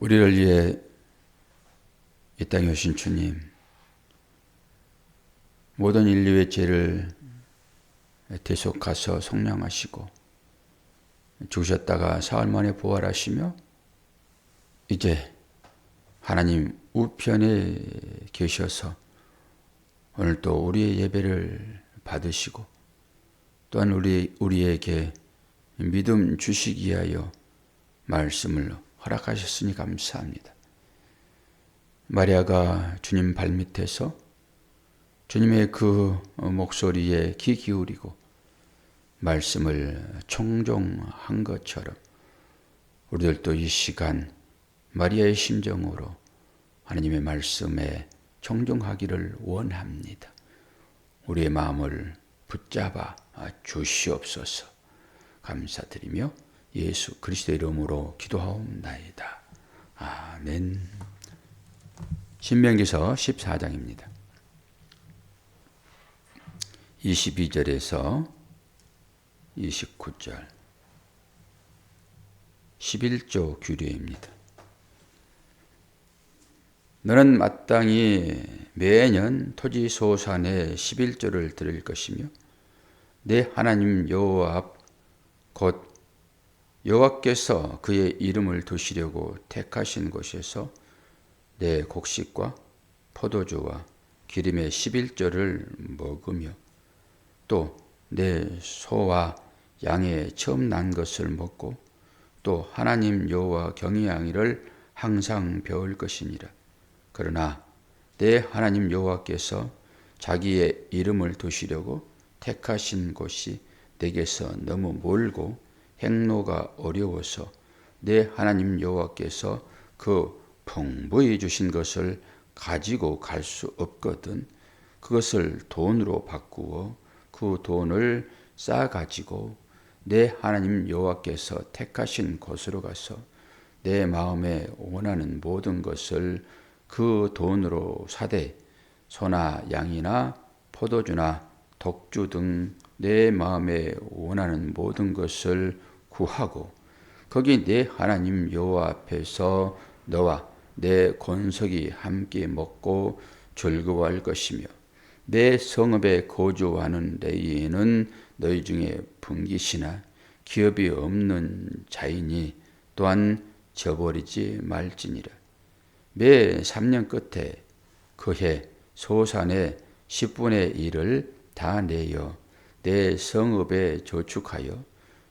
우리를 위해 이 땅에 오신 주님, 모든 인류의 죄를 대속하셔 속량하시고 죽으셨다가 사흘 만에 부활하시며 이제 하나님 우편에 계셔서 오늘 또 우리의 예배를 받으시고 또한 우리에게 믿음 주시기 위하여 말씀을 허락하셨으니 감사합니다. 마리아가 주님 발밑에서 주님의 그 목소리에 귀 기울이고 말씀을 청종한 것처럼 우리들도 이 시간 마리아의 심정으로 하나님의 말씀에 청종하기를 원합니다. 우리의 마음을 붙잡아 주시옵소서. 감사드리며 예수 그리스도의 이름으로 기도하옵나이다. 아멘. 신명기서 14장입니다. 22절에서 29절 11조 규례입니다. 너는 마땅히 매년 토지 소산의 11조를 드릴 것이며 내 하나님 여호와 앞 곧 여호와께서 그의 이름을 두시려고 택하신 곳에서 내 곡식과 포도주와 기름의 11조를 먹으며 또 내 소와 양의 처음 난 것을 먹고 또 하나님 여호와 경외하기를 항상 배울 것이니라. 그러나 내 하나님 여호와께서 자기의 이름을 두시려고 택하신 곳이 내게서 너무 멀고 행로가 어려워서 내 하나님 여호와께서 그 풍부히 주신 것을 가지고 갈 수 없거든 그것을 돈으로 바꾸어 그 돈을 싸가지고 내 하나님 여호와께서 택하신 곳으로 가서 내 마음에 원하는 모든 것을 그 돈으로 사되 소나 양이나 포도주나 독주 등 내 마음에 원하는 모든 것을 구하고 거기 내 하나님 여호와 앞에서 너와 내 권속이 함께 먹고 즐거워할 것이며 내 성읍에 거주하는 레위인은 너희 중에 분깃이나 기업이 없는 자이니 또한 저버리지 말지니라. 매 3년 끝에 그해 소산의 10분의 1을 다 내어 내 성읍에 저축하여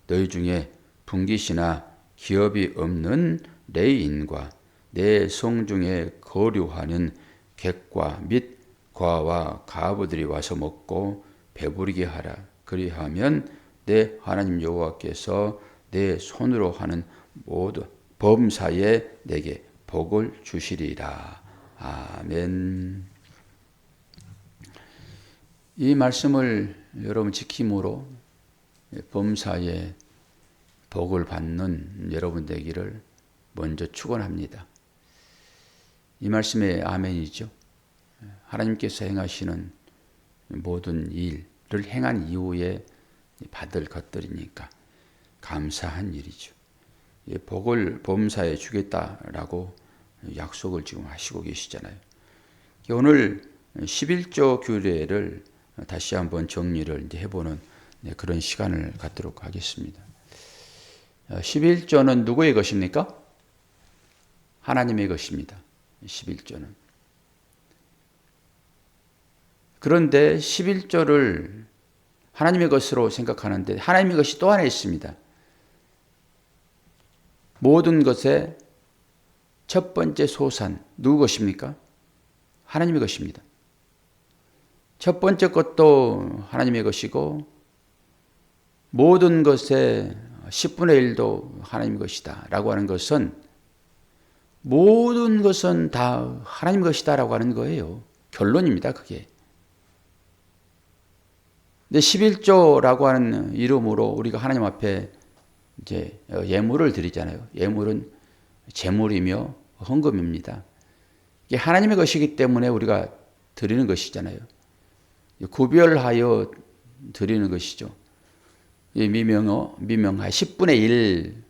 너희 중에 분깃이나 기업이 없는 레위인과 내 성 중에 거류하는 객과 및 과와 가부들이 와서 먹고 배부르게 하라. 그리하면 내 하나님 여호와께서 내 손으로 하는 모든 범사에 내게 복을 주시리라. 아멘. 이 말씀을 여러분 지킴으로 범사에 복을 받는 여러분 되기를 먼저 축원합니다. 이 말씀에 아멘이죠. 하나님께서 행하시는 모든 일을 행한 이후에 받을 것들이니까 감사한 일이죠. 복을 범사에 주겠다라고 약속을 지금 하시고 계시잖아요. 오늘 11조 규례를 다시 한번 정리를 해보는 그런 시간을 갖도록 하겠습니다. 11조는 누구의 것입니까? 하나님의 것입니다. 11조는. 그런데 11조를 하나님의 것으로 생각하는데 하나님의 것이 또 하나 있습니다. 모든 것의 첫 번째 소산 누구 것입니까? 하나님의 것입니다. 첫 번째 것도 하나님의 것이고 모든 것의 10분의 1도 하나님의 것이다 라고 하는 것은 모든 것은 다 하나님의 것이다 라고 하는 거예요. 결론입니다. 그게. 근데 11조라고 하는 이름으로 우리가 하나님 앞에 이제 예물을 드리잖아요. 예물은 제물이며 헌금입니다. 이게 하나님의 것이기 때문에 우리가 드리는 것이잖아요. 구별하여 드리는 것이죠. 미명하 10분의 1.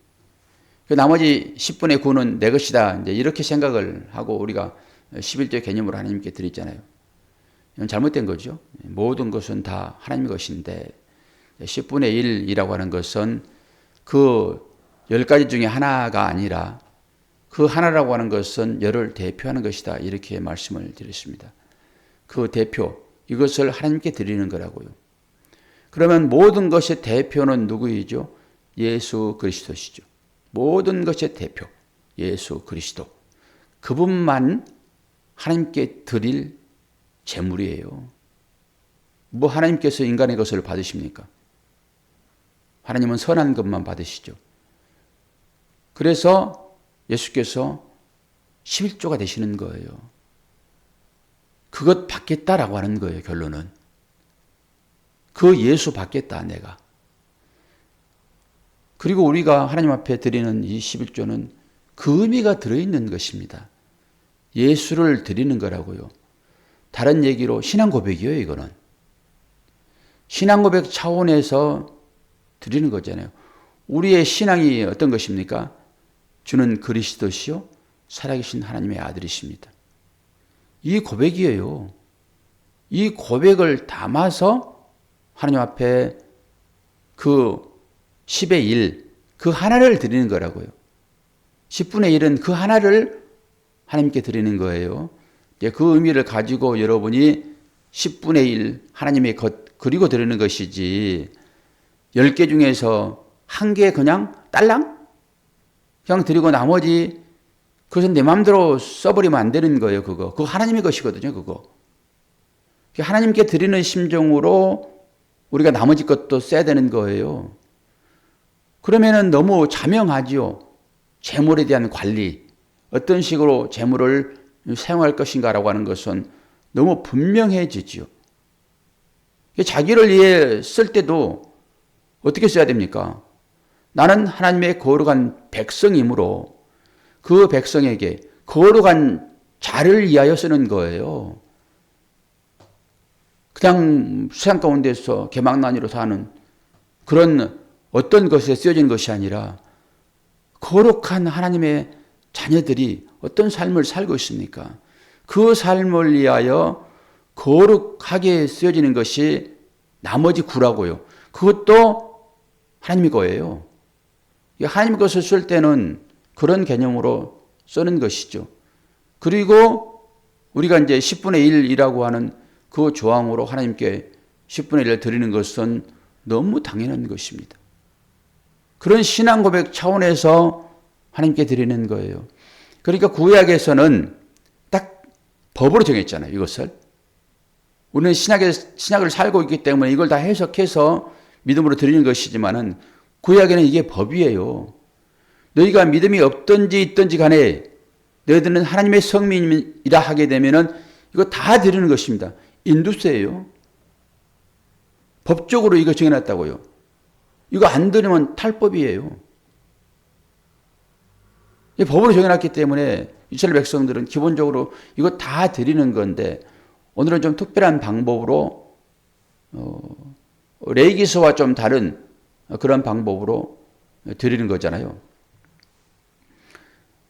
그 나머지 10분의 9는 내 것이다. 이제 이렇게 생각을 하고 우리가 11조 개념으로 하나님께 드렸잖아요. 이건 잘못된 거죠. 모든 것은 다 하나님의 것인데 10분의 1이라고 하는 것은 그 10가지 중에 하나가 아니라 그 하나라고 하는 것은 열을 대표하는 것이다. 이렇게 말씀을 드렸습니다. 그 대표, 이것을 하나님께 드리는 거라고요. 그러면 모든 것의 대표는 누구이죠? 예수 그리스도시죠. 모든 것의 대표, 예수 그리스도. 그분만 하나님께 드릴 제물이에요. 뭐 하나님께서 인간의 것을 받으십니까? 하나님은 선한 것만 받으시죠. 그래서 예수께서 11조가 되시는 거예요. 그것 받겠다라고 하는 거예요, 결론은. 그 예수 받겠다, 내가. 그리고 우리가 하나님 앞에 드리는 이 11조는 그 의미가 들어있는 것입니다. 예수를 드리는 거라고요. 다른 얘기로 신앙 고백이에요, 이거는. 신앙 고백 차원에서 드리는 거잖아요. 우리의 신앙이 어떤 것입니까? 주는 그리스도시요 살아계신 하나님의 아들이십니다. 이 고백이에요. 이 고백을 담아서 하나님 앞에 그 10의 1, 그 하나를 드리는 거라고요. 10분의 1은 그 하나를 하나님께 드리는 거예요. 그 의미를 가지고 여러분이 10분의 1 하나님의 것 그리고 드리는 것이지 10개 중에서 한 개 그냥 딸랑? 그냥 드리고 나머지 그것은 내 마음대로 써버리면 안 되는 거예요. 그거 하나님의 것이거든요. 그거 하나님께 드리는 심정으로 우리가 나머지 것도 써야 되는 거예요. 그러면은 너무 자명하지요. 재물에 대한 관리, 어떤 식으로 재물을 사용할 것인가라고 하는 것은 너무 분명해지지요. 자기를 위해 쓸 때도 어떻게 써야 됩니까? 나는 하나님의 거룩한 백성이므로 그 백성에게 거룩한 자를 위하여 쓰는 거예요. 그냥 세상 가운데서 개망난이로 사는 그런 어떤 것에 쓰여진 것이 아니라 거룩한 하나님의 자녀들이 어떤 삶을 살고 있습니까? 그 삶을 위하여 거룩하게 쓰여지는 것이 나머지 구라고요. 그것도 하나님의 거예요. 하나님의 것을 쓸 때는 그런 개념으로 쓰는 것이죠. 그리고 우리가 이제 10분의 1이라고 하는 그 조항으로 하나님께 10분의 1을 드리는 것은 너무 당연한 것입니다. 그런 신앙 고백 차원에서 하나님께 드리는 거예요. 그러니까 구약에서는 딱 법으로 정했잖아요, 이것을. 우리는 신약을 살고 있기 때문에 이걸 다 해석해서 믿음으로 드리는 것이지만은 구약에는 이게 법이에요. 너희가 믿음이 없든지 있든지 간에 너희들은 하나님의 성민이라 하게 되면은 이거 다 드리는 것입니다. 인두세예요. 법적으로 이거 정해놨다고요. 이거 안 드리면 탈법이에요. 법으로 정해놨기 때문에 이스라엘 백성들은 기본적으로 이거 다 드리는 건데 오늘은 좀 특별한 방법으로 레위기서와 좀 다른 그런 방법으로 드리는 거잖아요.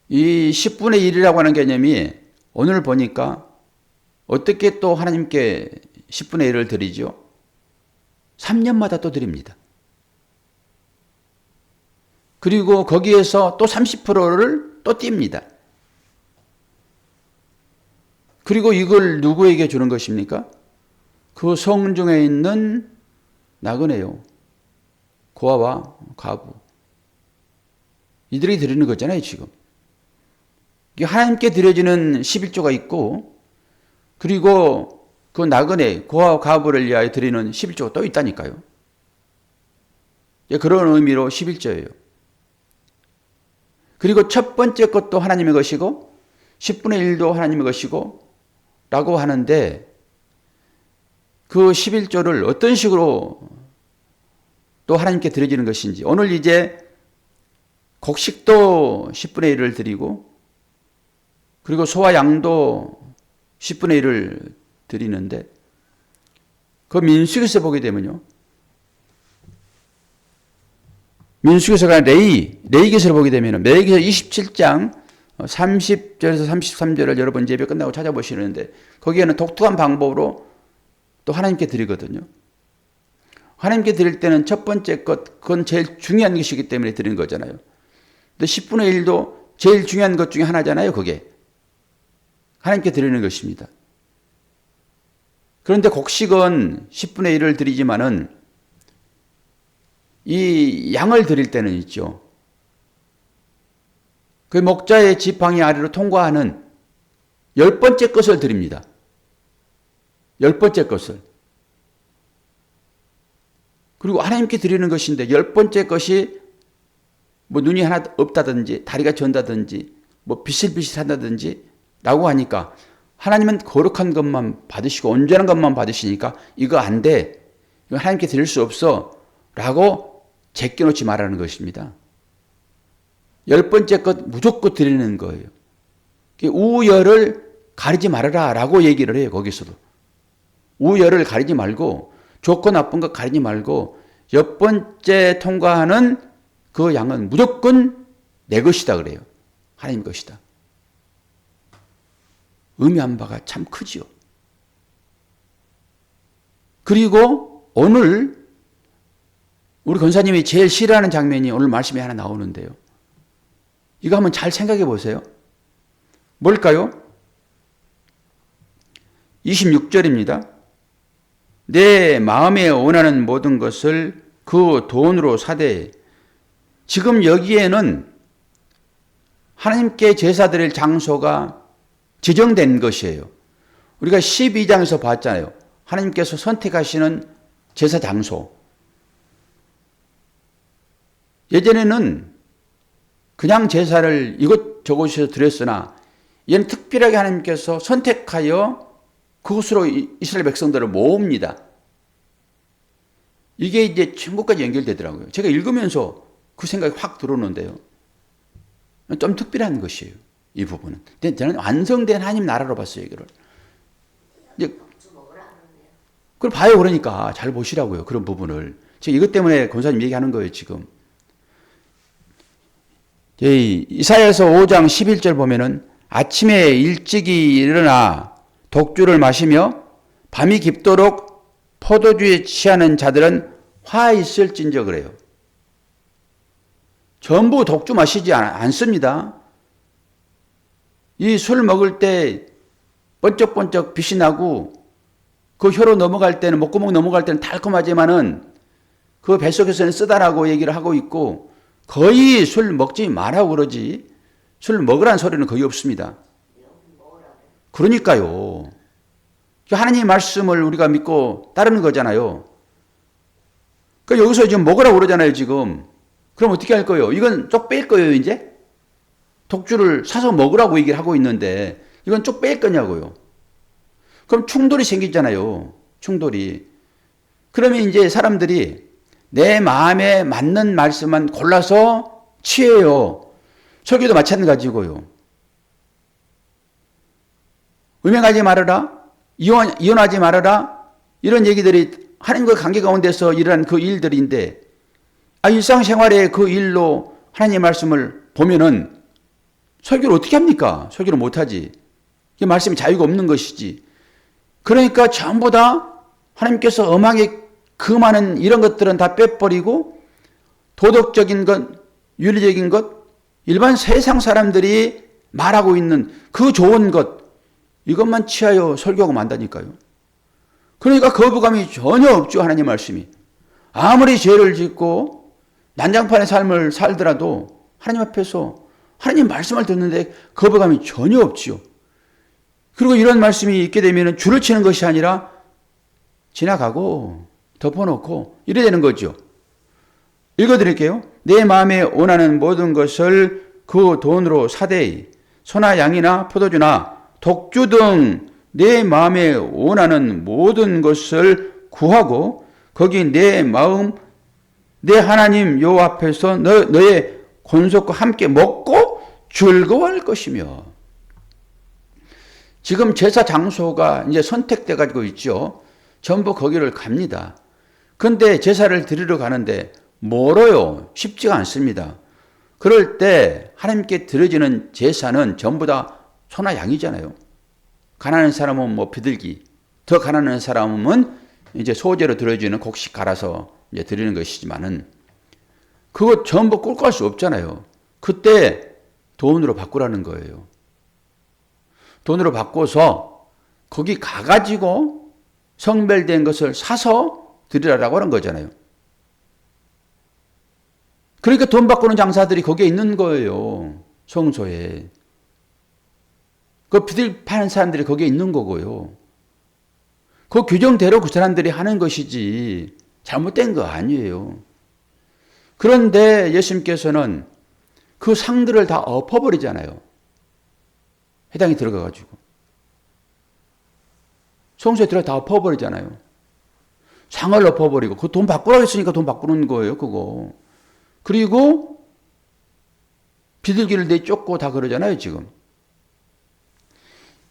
이 10분의 1이라고 하는 개념이 오늘 보니까 어떻게 또 하나님께 10분의 1을 드리죠? 3년마다 또 드립니다. 그리고 거기에서 또 30%를 또 띱니다. 그리고 이걸 누구에게 주는 것입니까? 그 성중에 있는 나그네요. 고아와 과부. 이들이 드리는 거잖아요, 지금. 하나님께 드려지는 11조가 있고, 그리고 그 나그네, 고아와 과부를 위하여 드리는 11조가 또 있다니까요. 그런 의미로 11조예요. 그리고 첫 번째 것도 하나님의 것이고, 10분의 1도 하나님의 것이고, 라고 하는데, 그 11조를 어떤 식으로 또 하나님께 드려지는 것인지, 오늘 이제 곡식도 10분의 1을 드리고, 그리고 소와 양도 10분의 1을 드리는데, 그 민수기에서 보게 되면요, 민수기서가 레위기서를 보게 되면 레위기서 27장 30절에서 33절을 여러분 예배 끝나고 찾아보시는데 거기에는 독특한 방법으로 또 하나님께 드리거든요. 하나님께 드릴 때는 첫 번째 것, 그건 제일 중요한 것이기 때문에 드리는 거잖아요. 근데 10분의 1도 제일 중요한 것 중에 하나잖아요, 그게. 하나님께 드리는 것입니다. 그런데 곡식은 10분의 1을 드리지만은 이 양을 드릴 때는 있죠. 그 목자의 지팡이 아래로 통과하는 10번째 것을 드립니다. 10번째 것을. 그리고 하나님께 드리는 것인데 10번째 것이 뭐 눈이 하나 없다든지 다리가 전다든지 뭐 비실비실하다든지 라고 하니까 하나님은 거룩한 것만 받으시고 온전한 것만 받으시니까 이거 안 돼. 이거 하나님께 드릴 수 없어. 라고 제껴놓지 말라는 것입니다. 10번째 것 무조건 드리는 거예요. 우열을 가리지 말아라 라고 얘기를 해요. 거기서도. 우열을 가리지 말고 좋고 나쁜 것 가리지 말고 10번째 통과하는 그 양은 무조건 내 것이다 그래요. 하나님 것이다. 의미한 바가 참 크지요. 그리고 오늘 우리 권사님이 제일 싫어하는 장면이 오늘 말씀에 하나 나오는데요. 이거 한번 잘 생각해 보세요. 뭘까요? 26절입니다. 내 마음에 원하는 모든 것을 그 돈으로 사되. 지금 여기에는 하나님께 제사 드릴 장소가 지정된 것이에요. 우리가 12장에서 봤잖아요. 하나님께서 선택하시는 제사 장소. 예전에는 그냥 제사를 이곳저곳에서 드렸으나 얘는 특별하게 하나님께서 선택하여 그곳으로 이스라엘 백성들을 모읍니다. 이게 이제 천국까지 연결되더라고요. 제가 읽으면서 그 생각이 확 들어오는데요. 좀 특별한 것이에요. 이 부분은. 저는 완성된 하나님 나라로 봤어요. 이거를. 이제 그걸 봐요. 그러니까 잘 보시라고요. 그런 부분을. 제가 이것 때문에 권사님 얘기하는 거예요. 지금. 이사야서 5장 11절 보면은 아침에 일찍이 일어나 독주를 마시며 밤이 깊도록 포도주에 취하는 자들은 화 있을진저 그래요. 전부 독주 마시지 않습니다. 이 술 먹을 때 번쩍번쩍 빛이 나고 그 혀로 넘어갈 때는 목구멍 넘어갈 때는 달콤하지만은 그 뱃속에서는 쓰다라고 얘기를 하고 있고 거의 술 먹지 말라고 그러지 술 먹으라는 소리는 거의 없습니다. 그러니까요. 하나님의 말씀을 우리가 믿고 따르는 거잖아요. 그러니까 여기서 지금 먹으라고 그러잖아요, 지금. 그럼 어떻게 할 거예요? 이건 쪽 뺄 거예요, 이제? 독주를 사서 먹으라고 얘기를 하고 있는데 이건 쪽 뺄 거냐고요. 그럼 충돌이 생기잖아요. 충돌이. 그러면 이제 사람들이 내 마음에 맞는 말씀만 골라서 취해요. 설교도 마찬가지고요. 음행하지 말아라. 이혼하지 말아라. 이런 얘기들이 하나님과 관계 가운데서 일어난 그 일들인데 일상생활의 그 일로 하나님의 말씀을 보면은 설교를 어떻게 합니까? 설교를 못하지. 이 말씀이 자유가 없는 것이지. 그러니까 전부 다 하나님께서 엄하게 그 많은 이런 것들은 다 빼버리고 도덕적인 것, 윤리적인 것, 일반 세상 사람들이 말하고 있는 그 좋은 것 이것만 취하여 설교하고 만다니까요. 그러니까 거부감이 전혀 없죠. 하나님 말씀이. 아무리 죄를 짓고 난장판의 삶을 살더라도 하나님 앞에서 하나님 말씀을 듣는데 거부감이 전혀 없지요. 그리고 이런 말씀이 있게 되면 줄을 치는 것이 아니라 지나가고 덮어놓고 이래 되는 거죠. 읽어드릴게요. 내 마음에 원하는 모든 것을 그 돈으로 사되 소나 양이나 포도주나 독주 등 내 마음에 원하는 모든 것을 구하고 거기 내 마음 내 하나님 여호와 앞에서 너의 권속과 함께 먹고 즐거워할 것이며. 지금 제사 장소가 이제 선택돼 가지고 있죠. 전부 거기를 갑니다. 그런데 제사를 드리러 가는데 멀어요. 쉽지가 않습니다. 그럴 때 하나님께 드려지는 제사는 전부 다 소나 양이잖아요. 가난한 사람은 뭐 비둘기, 더 가난한 사람은 이제 소재로 드려지는 곡식 갈아서 이제 드리는 것이지만은 그거 전부 꿀꺽 할 수 없잖아요. 그때 돈으로 바꾸라는 거예요. 돈으로 바꿔서 거기 가가지고 성별된 것을 사서 드리라고 하는 거잖아요. 그러니까 돈 바꾸는 장사들이 거기에 있는 거예요. 성소에. 그 비둘기 파는 사람들이 거기에 있는 거고요. 그 규정대로 그 사람들이 하는 것이지 잘못된 거 아니에요. 그런데 예수님께서는 그 상들을 다 엎어버리잖아요. 회당에 들어가가지고. 성소에 들어가 다 엎어버리잖아요. 상을 엎어버리고 그 돈 바꾸라고 했으니까 돈 바꾸는 거예요. 그거. 그리고 비둘기를 내쫓고 다 그러잖아요. 지금.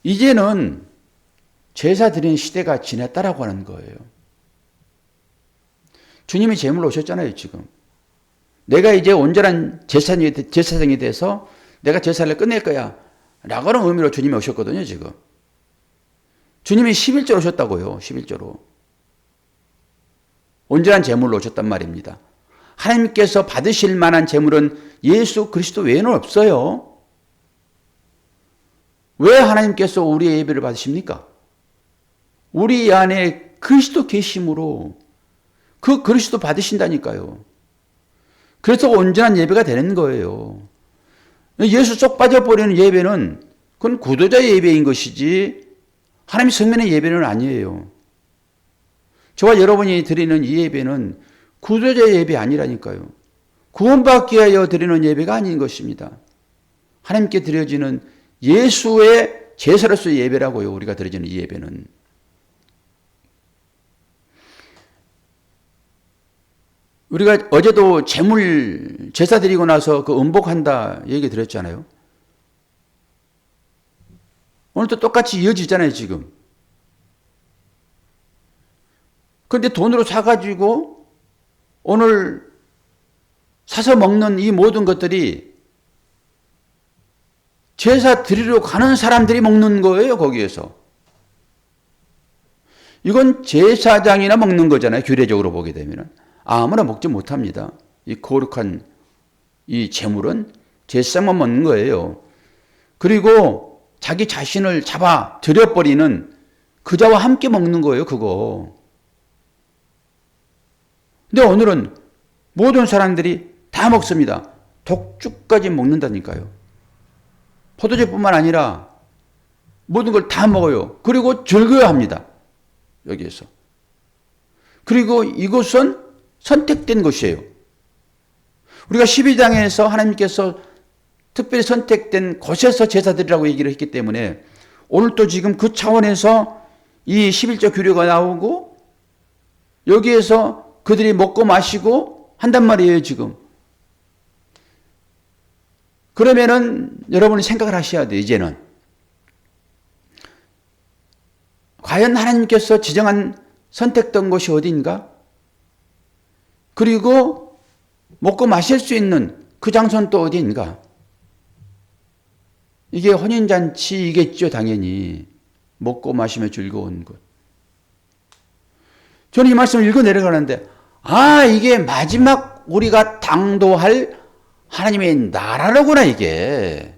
이제는 제사 드리는 시대가 지났다라고 하는 거예요. 주님이 제물로 오셨잖아요. 지금. 내가 이제 온전한 제사장이 돼서 내가 제사를 끝낼 거야 라고 하는 의미로 주님이 오셨거든요. 지금. 주님이 11조로 오셨다고요. 11조로. 온전한 제물로 오셨단 말입니다. 하나님께서 받으실 만한 제물은 예수 그리스도 외에는 없어요. 왜 하나님께서 우리의 예배를 받으십니까? 우리 안에 그리스도 계심으로 그 그리스도 받으신다니까요. 그래서 온전한 예배가 되는 거예요. 예수 쏙 빠져버리는 예배는 그건 구도자의 예배인 것이지 하나님 성면의 예배는 아니에요. 저와 여러분이 드리는 이 예배는 구도자의 예배 아니라니까요. 구원받기 위하여 드리는 예배가 아닌 것입니다. 하나님께 드려지는 예수의 제사로서의 예배라고요. 우리가 드려지는 이 예배는. 우리가 어제도 제사 드리고 나서 그 음복한다 얘기 드렸잖아요. 오늘도 똑같이 이어지잖아요, 지금. 그런데 돈으로 사가지고 오늘 사서 먹는 이 모든 것들이 제사 드리러 가는 사람들이 먹는 거예요, 거기에서. 이건 제사장이나 먹는 거잖아요, 규례적으로 보게 되면은. 아무나 먹지 못합니다. 이 거룩한 이 제물은 제사장만 먹는 거예요. 그리고 자기 자신을 잡아 들여버리는 그자와 함께 먹는 거예요, 그거. 근데 오늘은 모든 사람들이 다 먹습니다. 독주까지 먹는다니까요. 포도주뿐만 아니라 모든 걸 다 먹어요. 그리고 즐거워 합니다. 여기에서. 그리고 이것은 선택된 것이에요. 우리가 12장에서 하나님께서 특별히 선택된 곳에서 제사드리라고 얘기를 했기 때문에 오늘 또 지금 그 차원에서 이 11조 규례가 나오고 여기에서 그들이 먹고 마시고 한단 말이에요, 지금. 그러면은 여러분이 생각을 하셔야 돼요, 이제는. 과연 하나님께서 지정한 선택된 곳이 어디인가? 그리고 먹고 마실 수 있는 그 장소는 또 어디인가? 이게 혼인잔치이겠죠, 당연히. 먹고 마시며 즐거운 곳. 저는 이 말씀을 읽어 내려가는데, 이게 마지막 우리가 당도할 하나님의 나라로구나, 이게.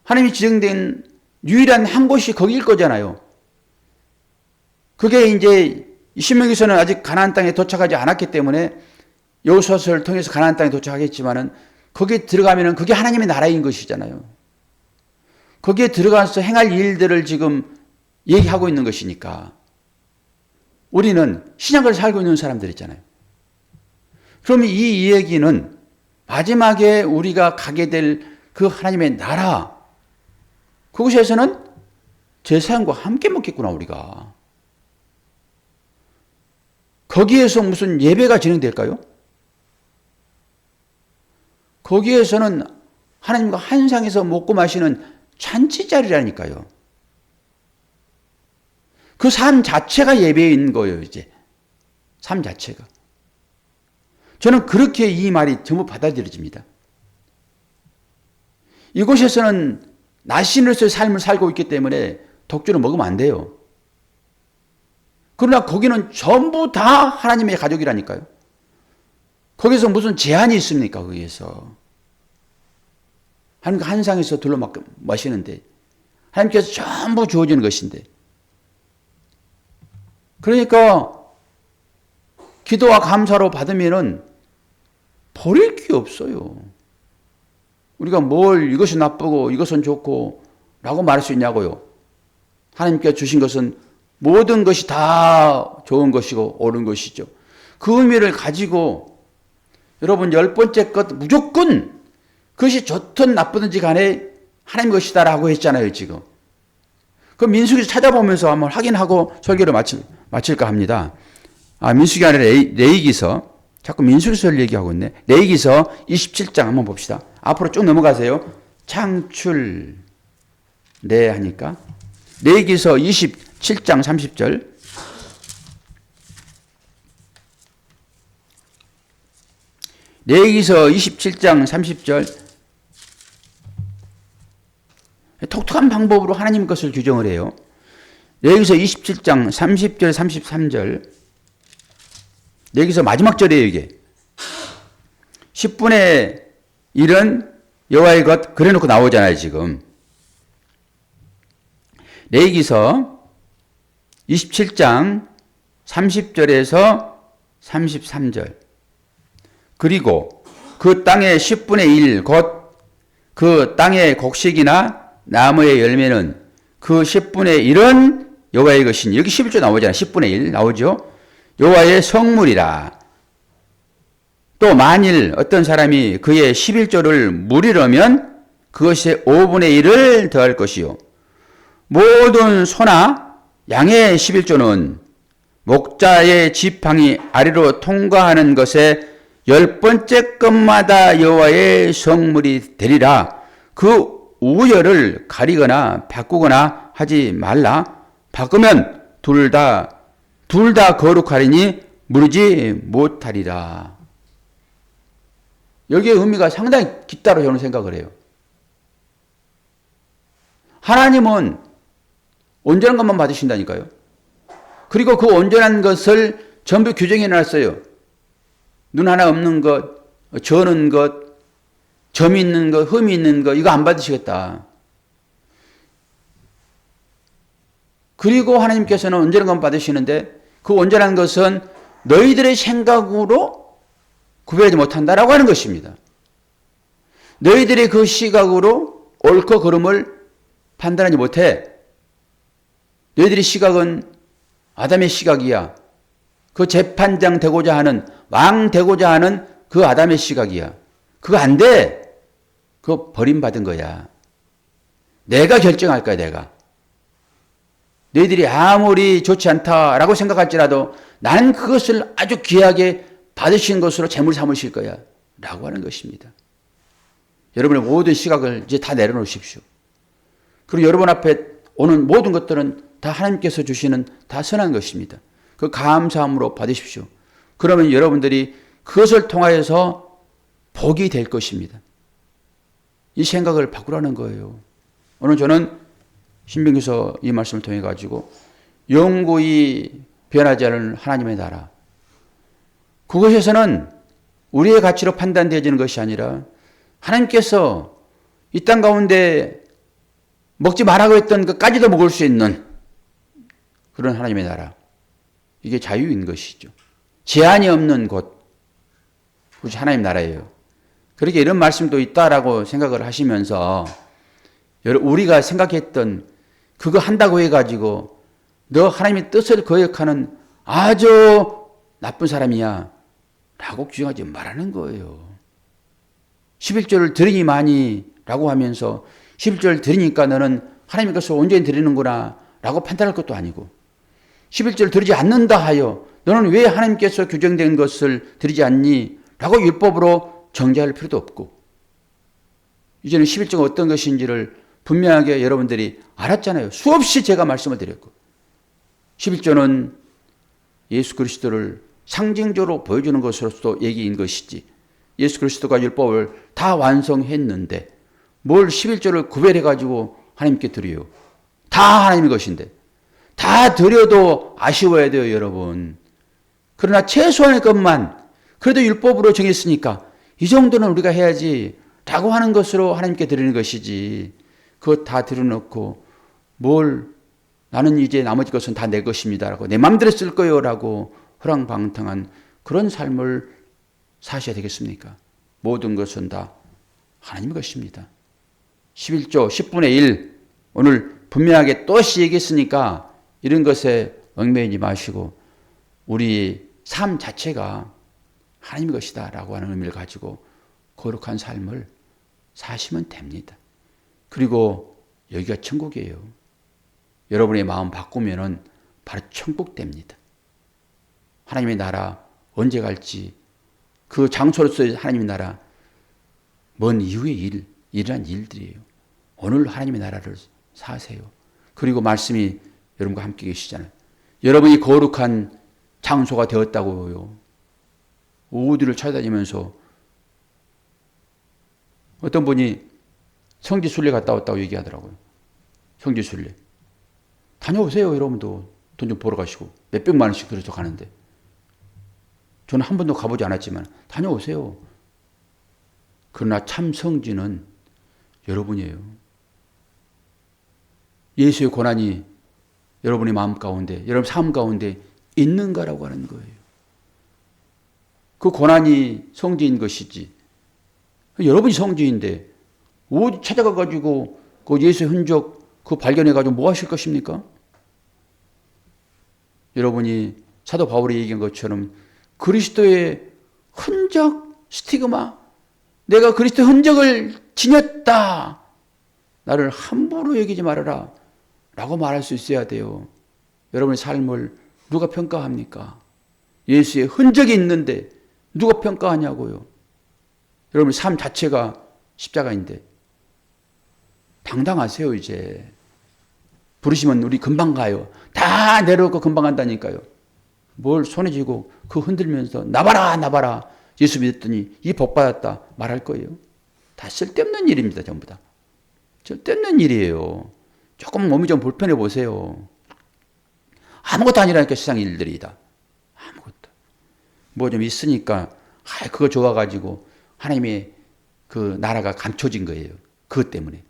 하나님이 지정된 유일한 한 곳이 거기일 거잖아요. 그게 이제 신명기서는 아직 가나안 땅에 도착하지 않았기 때문에 여호수아서를 통해서 가나안 땅에 도착하겠지만은 거기에 들어가면은 그게 하나님의 나라인 것이잖아요. 거기에 들어가서 행할 일들을 지금 얘기하고 있는 것이니까 우리는 신약을 살고 있는 사람들이잖아요. 그럼 이 얘기는 마지막에 우리가 가게 될 그 하나님의 나라, 그곳에서는 제사장과 함께 먹겠구나, 우리가. 거기에서 무슨 예배가 진행될까요? 거기에서는 하나님과 한 상에서 먹고 마시는 잔치 자리라니까요. 그 삶 자체가 예배인 거예요, 이제. 삶 자체가. 저는 그렇게 이 말이 전부 받아들여집니다. 이곳에서는 나신으로서의 삶을 살고 있기 때문에 독주를 먹으면 안 돼요. 그러나 거기는 전부 다 하나님의 가족이라니까요. 거기서 무슨 제한이 있습니까? 거기에서. 하나님과 한 상에서 둘러 마시는데 하나님께서 전부 주어지는 것인데, 그러니까 기도와 감사로 받으면은 버릴 게 없어요. 우리가 뭘 이것은 나쁘고 이것은 좋고 라고 말할 수 있냐고요. 하나님께 주신 것은 모든 것이 다 좋은 것이고 옳은 것이죠. 그 의미를 가지고 여러분 10번째 것 무조건 그것이 좋든 나쁘든지 간에 하나님 것이다라고 했잖아요, 지금. 그 민수기에서 찾아보면서 한번 확인하고 설교를 마칠까 합니다. 민수기 아니라 레위기서. 자꾸 민수기서를 얘기하고 있네. 레위기서 27장 한번 봅시다. 앞으로 쭉 넘어가세요. 창출 하니까. 레위기서 27장 30절. 레위기서 27장 30절. 독특한 방법으로 하나님 것을 규정을 해요. 레위기서 27장 30절 33절. 레위기서 마지막 절이에요, 이게. 10분의 1은 여호와의 것 그래놓고 나오잖아요, 지금. 레위기서 27장 30절에서 33절. 그리고 그 땅의 10분의 1, 곧 그 땅의 곡식이나 나무의 열매는 그 10분의 1은 여호와의 것이니. 여기 11조 나오잖아요. 10분의 1 나오죠. 여호와의 성물이라. 또 만일 어떤 사람이 그의 11조를 무리려면 그것의 5분의 1을 더할 것이요. 모든 소나 양의 11조는 목자의 지팡이 아래로 통과하는 것에 10번째 것마다 여호와의 성물이 되리라. 그 우열을 가리거나 바꾸거나 하지 말라. 바꾸면 둘 다 거룩하리니 무르지 못하리라. 여기에 의미가 상당히 깊다고 저는 생각을 해요. 하나님은 온전한 것만 받으신다니까요. 그리고 그 온전한 것을 전부 규정해 놨어요. 눈 하나 없는 것, 저는 것, 점이 있는 것, 흠이 있는 것, 이거 안 받으시겠다. 그리고 하나님께서는 온전한 것 받으시는데 그 온전한 것은 너희들의 생각으로 구별하지 못한다라고 하는 것입니다. 너희들의 그 시각으로 옳고 그름을 판단하지 못해. 너희들의 시각은 아담의 시각이야. 그 재판장 되고자 하는, 왕 되고자 하는 그 아담의 시각이야. 그거 안 돼. 그거 버림받은 거야. 내가 결정할 거야, 내가. 너희들이 아무리 좋지 않다라고 생각할지라도 나는 그것을 아주 귀하게 받으신 것으로 재물 삼으실 거야. 라고 하는 것입니다. 여러분의 모든 시각을 이제 다 내려놓으십시오. 그리고 여러분 앞에 오는 모든 것들은 다 하나님께서 주시는 다 선한 것입니다. 그 감사함으로 받으십시오. 그러면 여러분들이 그것을 통하여서 복이 될 것입니다. 이 생각을 바꾸라는 거예요. 오늘 저는 신명기서 이 말씀을 통해 가지고 영구히 변하지 않을 하나님의 나라, 그것에서는 우리의 가치로 판단되어지는 것이 아니라 하나님께서 이 땅 가운데 먹지 말라고 했던 것까지도 먹을 수 있는 그런 하나님의 나라, 이게 자유인 것이죠. 제한이 없는 곳, 그것이 하나님 나라예요. 그렇게 이런 말씀도 있다라고 생각을 하시면서 우리가 생각했던 그거 한다고 해가지고 너 하나님의 뜻을 거역하는 아주 나쁜 사람이야 라고 규정하지 말라는 거예요. 11조를 드리니마니 라고 하면서 11조를 드리니까 너는 하나님의 것을 온전히 드리는구나 라고 판단할 것도 아니고, 11조를 드리지 않는다 하여 너는 왜 하나님께서 규정된 것을 드리지 않니 라고 율법으로 정죄할 필요도 없고, 이제는 11조가 어떤 것인지를 분명하게 여러분들이 알았잖아요. 수없이 제가 말씀을 드렸고, 11조는 예수 그리스도를 상징적으로 보여주는 것으로서 얘기인 것이지. 예수 그리스도가 율법을 다 완성했는데 뭘 11조를 구별해가지고 하나님께 드려요. 다 하나님의 것인데. 다 드려도 아쉬워야 돼요, 여러분. 그러나 최소한의 것만 그래도 율법으로 정했으니까 이 정도는 우리가 해야지 라고 하는 것으로 하나님께 드리는 것이지. 그것 다 들여놓고 뭘 나는 이제 나머지 것은 다 내 것입니다 라고 내 마음대로 쓸 거예요 라고 허랑방탕한 그런 삶을 사셔야 되겠습니까? 모든 것은 다 하나님의 것입니다. 11조 10분의 1 오늘 분명하게 또다시 얘기했으니까 이런 것에 얽매이지 마시고 우리 삶 자체가 하나님의 것이다 라고 하는 의미를 가지고 거룩한 삶을 사시면 됩니다. 그리고 여기가 천국이에요. 여러분의 마음 바꾸면은 바로 천국 됩니다. 하나님의 나라 언제 갈지 그 장소로서의 하나님의 나라 먼 이후의 일이란 일들이에요. 오늘 하나님의 나라를 사세요. 그리고 말씀이 여러분과 함께 계시잖아요. 여러분이 거룩한 장소가 되었다고요. 어디를 찾아다니면서 어떤 분이 성지순례 갔다 왔다고 얘기하더라고요. 성지순례. 다녀오세요, 여러분도. 돈 좀 벌어 가시고. 몇백만 원씩 들여서 가는데. 저는 한 번도 가보지 않았지만 다녀오세요. 그러나 참 성지는 여러분이에요. 예수의 고난이 여러분의 마음 가운데, 여러분 삶 가운데 있는가라고 하는 거예요. 그 고난이 성지인 것이지. 여러분이 성지인데 어디 찾아가가지고 그 예수의 흔적 그 발견해가지고 뭐 하실 것입니까? 여러분이 사도 바울이 얘기한 것처럼 그리스도의 흔적, 스티그마, 내가 그리스도의 흔적을 지녔다. 나를 함부로 여기지 말아라. 라고 말할 수 있어야 돼요. 여러분의 삶을 누가 평가합니까? 예수의 흔적이 있는데 누가 평가하냐고요. 여러분의 삶 자체가 십자가인데 당당하세요. 이제 부르시면 우리 금방 가요. 다 내려놓고 금방 간다니까요. 뭘 손에 쥐고 그 흔들면서 나봐라 나봐라 예수 믿었더니 이 복 받았다 말할 거예요. 다 쓸데없는 일입니다. 전부 다 쓸데없는 일이에요. 조금 몸이 좀 불편해 보세요. 아무것도 아니라니까 세상 일들이다. 아무것도. 뭐 좀 있으니까 그거 좋아가지고 하나님의 그 나라가 감춰진 거예요. 그것 때문에.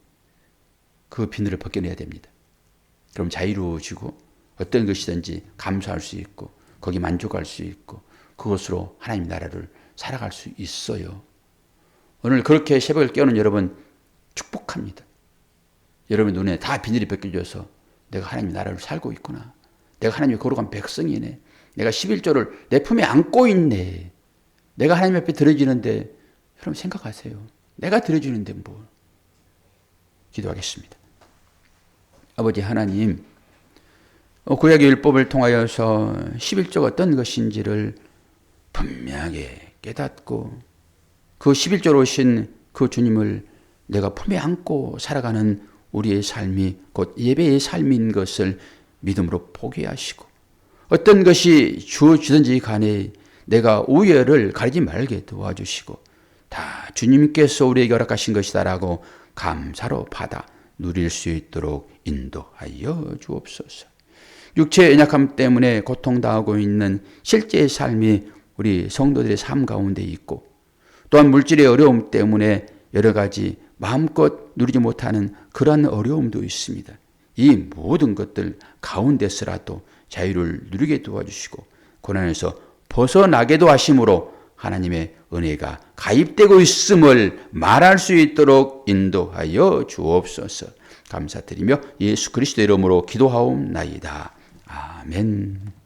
그 비늘을 벗겨내야 됩니다. 그럼 자유로워지고 어떤 것이든지 감수할 수 있고 거기 만족할 수 있고 그것으로 하나님 나라를 살아갈 수 있어요. 오늘 그렇게 새벽을 깨우는 여러분 축복합니다. 여러분 눈에 다 비늘이 벗겨져서 내가 하나님 나라를 살고 있구나. 내가 하나님의 거룩한 백성이네. 내가 11조를 내 품에 안고 있네. 내가 하나님 앞에 드려지는데 여러분 생각하세요. 내가 드려주는데 뭘. 기도하겠습니다. 아버지 하나님, 구약의 율법을 통하여서 11조가 어떤 것인지를 분명하게 깨닫고 그 11조로 오신 그 주님을 내가 품에 안고 살아가는 우리의 삶이 곧 예배의 삶인 것을 믿음으로 포기 하시고 어떤 것이 주어지든지 간에 내가 우열을 가리지 말게 도와주시고 다 주님께서 우리에게 허락하신 것이다라고 감사로 받아 누릴 수 있도록 인도하여 주옵소서. 육체의 연약함 때문에 고통당하고 있는 실제의 삶이 우리 성도들의 삶 가운데 있고 또한 물질의 어려움 때문에 여러 가지 마음껏 누리지 못하는 그러한 어려움도 있습니다. 이 모든 것들 가운데서라도 자유를 누리게 도와주시고 고난에서 벗어나게도 하심으로 하나님의 은혜가 가입되고 있음을 말할 수 있도록 인도하여 주옵소서. 감사드리며 예수 그리스도 이름으로 기도하옵나이다. 아멘.